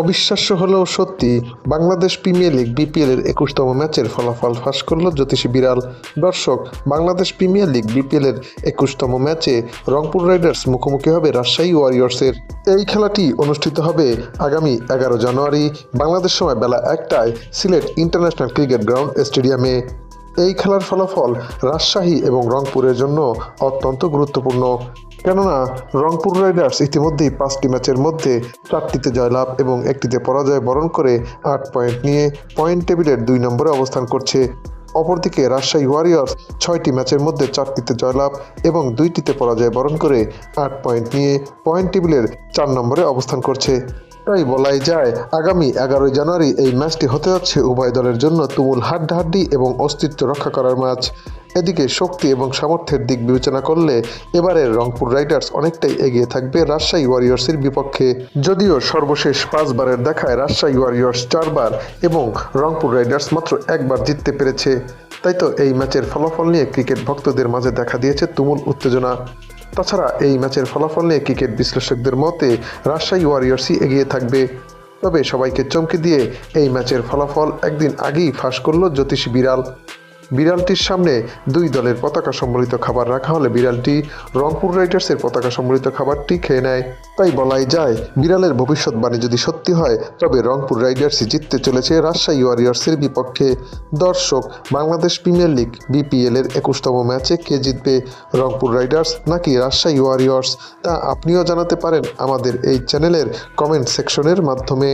অবিশ্বাস্য হলেও সত্যি, বাংলাদেশ প্রিমিয়ার লিগ বিপিএল এর ২১তম ম্যাচের ফলাফল ফাঁস করল জ্যোতিষী বিড়াল। দর্শক, বাংলাদেশ প্রিমিয়ার লিগ বিপিএল এর ২১তম ম্যাচে রংপুর রাইডার্স মুখোমুখি হবে রাজশাহী ওয়ারিয়র্সের। এই খেলাটি অনুষ্ঠিত হবে আগামী ১১ জানুয়ারি বাংলাদেশ সময় বেলা ১টায় সিলেট ইন্টারন্যাশনাল ক্রিকেট গ্রাউন্ড স্টেডিয়ামে। এই খেলার ফলাফল রাজশাহী এবং রংপুরের জন্য অত্যন্ত গুরুত্বপূর্ণ, কেননা রংপুর রাইডার্স ইতিমধ্যেই ৫টি ম্যাচের মধ্যে ৪টিতে জয়লাভ এবং একটিতে পরাজয় বরণ করে ৮ পয়েন্ট নিয়ে পয়েন্ট টেবিলের ২ নম্বরে অবস্থান করছে। অপরদিকে রাজশাহী ওয়ারিয়র্স ৬টি ম্যাচের মধ্যে ৪টিতে জয়লাভ এবং ২টিতে পরাজয় বরণ করে ৮ পয়েন্ট নিয়ে পয়েন্ট টেবিলের ৪ নম্বরে অবস্থান করছে। তাই বলাই যায় আগামী ১১ জানুয়ারি এই ম্যাচটি হতে যাচ্ছে উভয় দলের জন্য তুমুল হাড্ডাহাড্ডি এবং অস্তিত্ব রক্ষা করার ম্যাচ। এদিকে শক্তি এবং সামর্থ্যের দিক বিবেচনা করলে এবারের রংপুর রাইডার্স অনেকটাই এগিয়ে থাকবে রাজশাহী ওয়ারিয়র্সের বিপক্ষে। যদিও সর্বশেষ ৫ বারের দেখায় রাজশাহী ওয়ারিয়র্স ৪ বার এবং রংপুর রাইডার্স মাত্র ১ বার জিততে পেরেছে। তাই তো এই ম্যাচের ফলাফল নিয়ে ক্রিকেট ভক্তদের মাঝে দেখা দিয়েছে তুমুল উত্তেজনা। তাছাড়া এই ম্যাচের ফলাফল নিয়ে ক্রিকেট বিশ্লেষকদের মতে রাজশাহী ওয়ারিয়র্সই এগিয়ে থাকবে। তবে সবাইকে চমকে দিয়ে এই ম্যাচের ফলাফল একদিন আগেই ফাঁস করল জ্যোতিষী বিড়াল। বিড়ালটির সামনে ২ দলের পতাকা সম্বলিত খাবার রাখা হলে বিড়ালটি রংপুর রাইডার্সের পতাকা সম্বলিত খাবারটি খেয়ে নেয়। তাই বলাই যায় বিড়ালের ভবিষ্যৎবাণী যদি সত্যি হয় তবে রংপুর রাইডার্সই জিততে চলেছে রাজশাহী ওয়ারিয়র্সের বিপক্ষে। দর্শক, বাংলাদেশ প্রিমিয়ার লিগ বিপিএল এর ২১তম ম্যাচে কে জিতবে, রংপুর রাইডার্স নাকি রাজশাহী ওয়ারিয়র্স, তা আপনিও জানাতে পারেন আমাদের এই চ্যানেলের কমেন্ট সেকশনের মাধ্যমে।